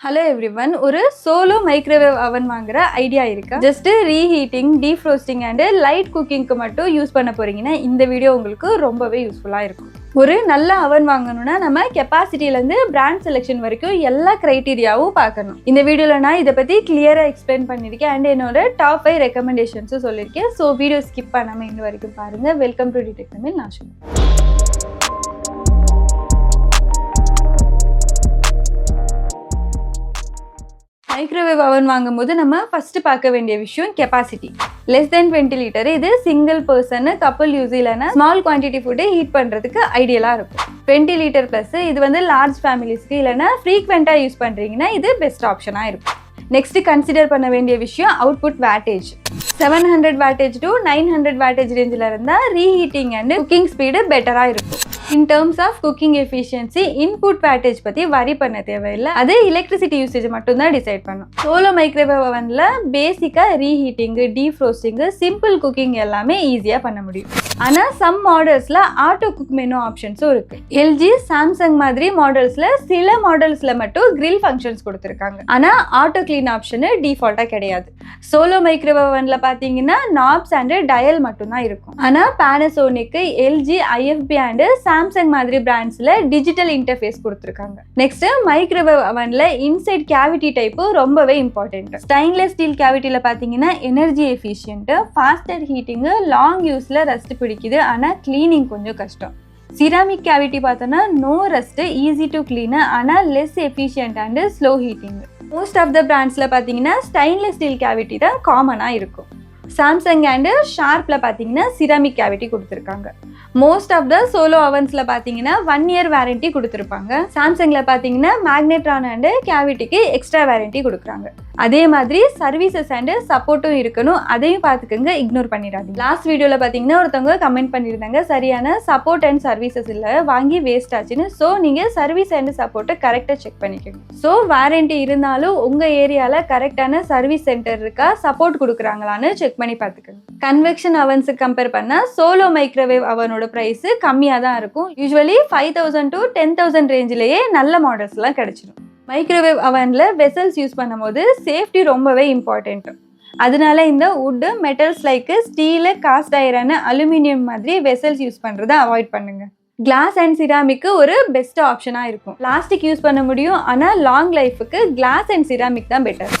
Hello everyone, ஒரு solo microwave oven வாங்குற idea இருக்கா? Just reheating, defrosting and light cooking க்கு மட்டும் யூஸ் பண்ண போறீங்கன்னா இந்த வீடியோ உங்களுக்கு ரொம்பவே யூஸ்ஃபுல்லா இருக்கும். ஒரு நல்ல oven வாங்கணும்னா நம்ம கெபாசிட்டில இருந்து பிராண்ட் செலக்ஷன் வரைக்கும் எல்லா கிரைட்டீரியாவும் பார்க்கணும். இந்த வீடியோல நான் இத பத்தி கிளியரா எக்ஸ்பிளைன் பண்ணிருக்கேன் and என்னோட டாப் 5 ரெக்கமெண்டேஷன்ஸ் சொல்லிருக்கேன். சோ வீடியோ ஸ்கிப் பண்ணாம இந்த வரைக்கும் பாருங்க. Welcome to detect Tamil. நான் மைக்ரோவேவ் ஓவன் வாங்கும்போது நம்ம ஃபர்ஸ்ட் பார்க்க வேண்டிய விஷயம் கெப்பாசிட்டி. Less than 20 litre. இது சிங்கிள் பர்சன் கப்பல் யூஸ் இல்லைன்னா ஸ்மால் குவான்டிட்டி ஃபுட்டை ஹீட் பண்ணுறதுக்கு ஐடியலாக இருக்கும். 20 லிட்டர் ப்ளஸ் இது வந்து லார்ஜ் ஃபேமிலிஸ்க்கு இல்லைன்னா ஃப்ரீக்வெண்ட்டாக யூஸ் பண்ணுறீங்கன்னா இது பெஸ்ட் ஆப்ஷனாக இருக்கும். நெக்ஸ்ட் கன்சிடர் பண்ண வேண்டிய விஷயம் அவுட்புட் வேட்டேஜ். 700 வேட்டேஜ் டு 900 வேட்டேஜ் ரேஞ்சில் இருந்தால் ரீஹீட்டிங் அண்ட் குக்கிங் ஸ்பீடு பெட்டராக இருக்கும். In terms of cooking efficiency, input wattage பத்தி வரி பண்ண தேவையில்லை. அது எலக்ட்ரிசிட்டி யூசேஜ் மட்டும் தான் டிசைட் பண்ணும். சோலோ மைக்ரோவேவ் ஓவன்ல பேசிக்கா ரீஹீட்டிங், டீஃப்ரோஸ்டிங், சிம்பிள் குக்கிங் எல்லாமே ஈஸியா பண்ண முடியும். ஆனா சம் மாடல்ஸ்ல ஆட்டோ குக் மெனு ஆப்ஷன்ஸும் இருக்கு. எல்ஜி, சாம்சங் மாதிரி மாடல்ஸ்ல சில மாடல்ஸ்ல மட்டும் கிரில் ஃபங்க்ஷன்ஸ் கொடுத்துருக்காங்க. ஆனா ஆட்டோ கிளீன் ஆப்ஷன் டிஃபால்ட்டா கிடையாது. சோலோ மைக்ரோவேவ் ஓவன்ல பாத்தீங்கன்னா நாப்ஸ் அண்ட் டயல் மட்டும் தான் இருக்கும். ஆனா Panasonic, LG, IFB and Samsung மாதிரி பிராண்ட்ஸ்ல டிஜிட்டல் இன்டர்ஃபேஸ் கொடுத்துருக்காங்க. நெக்ஸ்ட் மைக்ரோவேவ் ஓவன்ல இன்சைட் கேவிட்டி டைப் ரொம்பவே இம்பார்ட்டன்ட். ஸ்டெயின்லெஸ் ஸ்டீல் கேவிட்டில பாத்தீங்கன்னா energy efficient, faster heating, long யூஸ்ல ரஸ்ட் பிடிக்குது. ஆனா கிளீனிங் கொஞ்சம் கஷ்டம். சிராமிக் கேவிட்டி பார்த்தோன்னா no rust, easy to clean, ஆனா less efficient and slow heating. Most of the பிராண்ட்ஸ்ல பாத்தீங்கன்னா ஸ்டெயின்லெஸ் ஸ்டீல் கேவிட்டி தான் காமனா இருக்கும். சாம்சங் அண்ட் ஷார்ப்ல பாத்தீங்கன்னா சிராமிக் கேவிட்டி கொடுத்துருக்காங்க. மோஸ்ட் ஆஃப் த சோலோ ஓவன்ஸ்ல பாத்தீங்கன்னா 1 இயர் வாரண்டி கொடுத்துருப்பாங்க. சாம்சங்ல பாத்தீங்கன்னா மேக்னெட்ரான் அண்ட் கேவிட்டிக்கு எக்ஸ்ட்ரா வாரண்டி கொடுக்குறாங்க. அதே மாதிரி சர்வீசஸ் அண்ட் சப்போர்ட்டும் இருக்கணும். அதையும் பார்த்துக்கங்க, இக்னோர் பண்ணிடாதீங்க. லாஸ்ட் வீடியோல பாத்தீங்கன்னா ஒருத்தவங்க கமெண்ட் பண்ணியிருந்தாங்க, சரியான சப்போர்ட் அண்ட் சர்வீசஸ் இல்லை, வாங்கி வேஸ்ட் ஆச்சுன்னு. ஸோ நீங்க சர்வீஸ் அண்ட் சப்போர்ட்டை கரெக்டாக செக் பண்ணிக்கோங்க. ஸோ வாரண்டி இருந்தாலும் உங்க ஏரியால கரெக்டான சர்வீஸ் சென்டர் இருக்கா, சப்போர்ட் கொடுக்குறாங்களான்னு செக் பண்ணி பார்த்துக்கோங்க. கன்வெக்ஷன் அவன்ஸுக்கு கம்பேர் பண்ணா சோலோ மைக்ரோவேவ் அவனோட பிரைஸ் கம்மியா தான் இருக்கும். யூஸ்வலி 5000 to 10,000 ரேஞ்சிலேயே நல்ல மாடல்ஸ் எல்லாம் கிடைச்சிடும். மைக்ரோவேவ் அவன்ல வெசல்ஸ் யூஸ் பண்ணும்போது சேஃப்டி ரொம்பவே இம்பார்ட்டன்ட். அதனால இந்த would, metals like steel, cost iron, aluminium மாதிரி வெசல்ஸ் யூஸ் பண்றதை அவாய்ட் பண்ணுங்க. கிளாஸ் அண்ட் சிராமிக் ஒரு பெஸ்ட் ஆப்ஷனா இருக்கும். பிளாஸ்டிக் யூஸ் பண்ண முடியும், ஆனா லாங் லைஃபுக்கு கிளாஸ் அண்ட் சிராமிக் தான் பெட்டர்.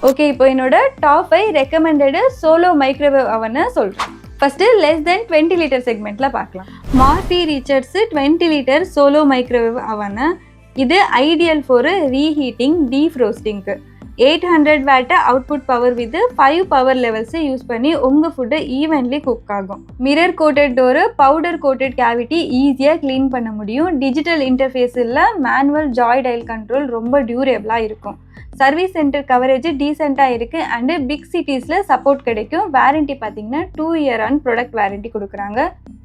ஓகே, இப்போ என்னோட டாப் 5 ரெக்கமெண்டட் சோலோ மைக்ரோவேவ் அவனை சொல்றேன். ஃபர்ஸ்ட் லெஸ் தென் 20 லிட்டர் செக்மெண்ட்ல பார்க்கலாம். Morphy Richards 20 litre solo microwave அவன். இது ஐடியல் ஃபார் ரீஹீட்டிங், டீஃப்ரோஸ்டிங்க்கு. 800 watt output power with 5 power levels use பண்ணி உங்க ஃபுட்டு ஈவன்லி குக் ஆகும். Mirror coated door, powder coated cavity ஈஸியா கிளீன் பண்ண முடியும். டிஜிட்டல் இன்டர்ஃபேஸ் இல்ல, மேனுவல் ஜாய் டயல் கண்ட்ரோல் ரொம்ப டியூரபிளா இருக்கும். சர்வீஸ் சென்டர் கவரேஜ் டீசெண்டாக இருக்குது அண்டு பிக் சிட்டிஸில் சப்போர்ட் கிடைக்கும். வாரண்டி பார்த்தீங்கன்னா 2 இயர் ஆன் ப்ராடக்ட் வாரண்டி கொடுக்குறாங்க.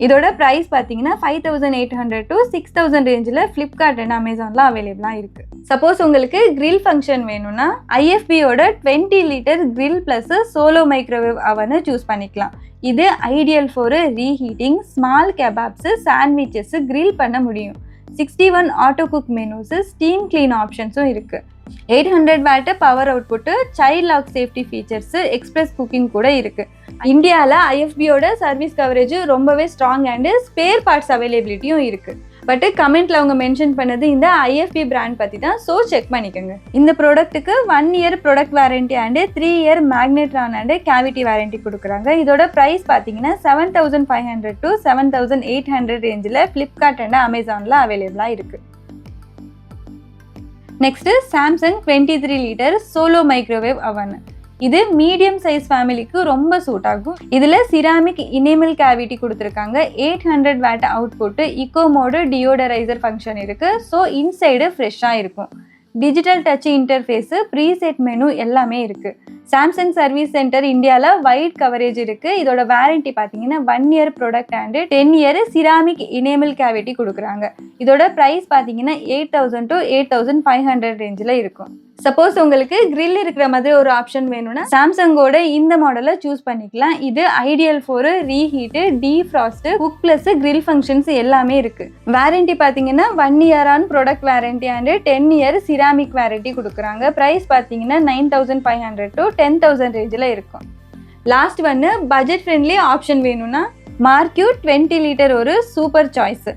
இதோட ப்ரைஸ் பார்த்தீங்கன்னா 5800 to 6000 ரேஞ்சில் ஃப்ளிப்கார்ட் அண்ட் அமேசான்லாம் அவைலபிளாக இருக்குது. சப்போஸ் உங்களுக்கு கிரில் ஃபங்க்ஷன் வேணும்னா ஐஎஃப்பியோட 20 litre grill plus solo microwave அவனை சூஸ் பண்ணிக்கலாம். இது ideal for reheating, small kebabs, sandwiches grill பண்ண முடியும். 61 auto cook menus, steam clean ஆப்ஷன்ஸும் இருக்குது. 800 watt power output, child lock safety features, express cooking கூட இருக்கு. இந்தியாவில் ஐஎஃப்பியோட சர்வீஸ் கவரேஜ் ரொம்பவே ஸ்ட்ராங் அண்ட் ஸ்பேர் பார்ட்ஸ் அவைலபிலிட்டியும் இருக்கு. பட் கமெண்ட்ல அவங்க மென்ஷன் பண்ணது இந்த ஐஎஃப்பி பிராண்ட் பத்தி தான், ஸோ செக் பண்ணிக்கோங்க. இந்த ப்ராடக்ட்டுக்கு 1 year product warranty and 3 year magnetron and cavity warranty கொடுக்குறாங்க. இதோட ப்ரைஸ் பார்த்தீங்கன்னா 7500 to 7800 ரேஞ்சில் ஃப்ளிப்கார்ட் அண்ட் அமேசான்ல அவைலபிளா இருக்கு. Next Samsung 23 litre solo microwave அவன். இது மீடியம் சைஸ் ஃபேமிலிக்கு ரொம்ப சூட் ஆகும். இதுல சிராமிக் இனேமல் கேவிட்டி கொடுத்துருக்காங்க. 800 watt output, eco mode, deodoriser function இருக்கு. ஸோ இன்சைடு ஃப்ரெஷ்ஷாக இருக்கும். Digital touch interface, preset menu எல்லாமே இருக்கு. சாம்சங் சர்வீஸ் சென்டர் இந்தியாவில் வைட் கவரேஜ் இருக்குது. இதோட வாரண்டி பார்த்தீங்கன்னா 1 year product and 10 year ceramic enamel cavity கொடுக்குறாங்க. இதோட ப்ரைஸ் பார்த்தீங்கன்னா 8,000 to 8,500 ரேஞ்சில் இருக்கும். சப்போஸ் உங்களுக்கு கிரில் இருக்கிற மாதிரி ஒரு ஆப்ஷன் வேணும்னா சாம்சங்கோட இந்த மாடலை சூஸ் பண்ணிக்கலாம். இது ideal for reheat, defrost, cook plus grill functions எல்லாமே இருக்கு. வாரண்டி பார்த்தீங்கன்னா 1 year on product warranty and 10 year ceramic warranty கொடுக்குறாங்க. ப்ரைஸ் பார்த்தீங்கன்னா 9,500 to 10,000 ரேஞ்சில் இருக்கும். லாஸ்ட் ஒன்று பட்ஜெட் ஃப்ரெண்ட்லி ஆப்ஷன் வேணும்னா MarQ 20 Litre ஒரு super choice.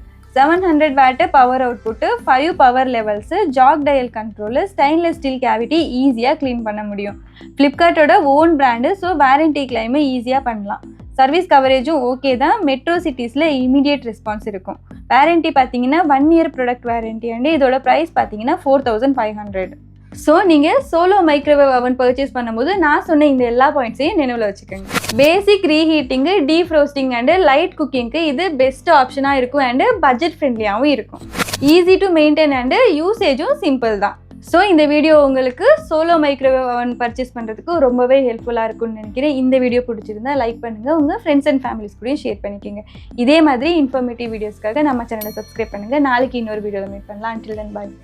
700 watt power output, 5 power levels, jog dial control, stainless steel cavity ஈஸியாக க்ளீன் பண்ண முடியும். ஃப்ளிப்கார்ட்டோட ஓன் பிராண்டு, ஸோ வாரண்டி கிளைமை ஈஸியாக பண்ணலாம். சர்வீஸ் கவரேஜும் ஓகே தான். மெட்ரோ சிட்டிஸில் இமீடியட் ரெஸ்பான்ஸ் இருக்கும். வாரண்டி பார்த்தீங்கன்னா 1 year ப்ராடக்ட் வாரண்டி அண்ட் இதோட ப்ரைஸ் பார்த்தீங்கன்னா 4,500. ஸோ நீங்கள் சோலோ மைக்ரோவேவ் அவன் பர்ச்சேஸ் பண்ணும்போது நான் சொன்ன இந்த எல்லா பாயிண்ட்ஸையும் நினைவில் வச்சுக்கோங்க. பேசிக் ரீஹீட்டிங்கு, டீஃப்ரோஸ்டிங் அண்டு லைட் குக்கிங்க்கு இது பெஸ்ட் ஆப்ஷனாக இருக்கும் அண்டு பட்ஜெட் ஃப்ரெண்ட்லியாகவும் இருக்கும். ஈஸி டு மெயின்டைன் அண்டு யூசேஜும் சிம்பிள் தான். ஸோ இந்த வீடியோ உங்களுக்கு சோலோ மைக்ரோவேவ் அவன் பர்ச்சேஸ் பண்ணுறதுக்கு ரொம்பவே ஹெல்ப்ஃபுல்லாக இருக்கும்னு நினைக்கிறேன். இந்த வீடியோ பிடிச்சிருந்தா லைக் பண்ணுங்கள், உங்கள் ஃப்ரெண்ட்ஸ் அண்ட் ஃபேமிலிஸ் கூடயும் ஷேர் பண்ணிக்கோங்க. இதே மாதிரி இன்ஃபர்மேட்டிவ் வீடியோஸ்க்காக நம்ம சேனலை சப்ஸ்கிரைப் பண்ணுங்கள். நாளைக்கு இன்னொரு வீடியோவில் மீட் பண்ணலாம். அன்டில் தென் பாய்.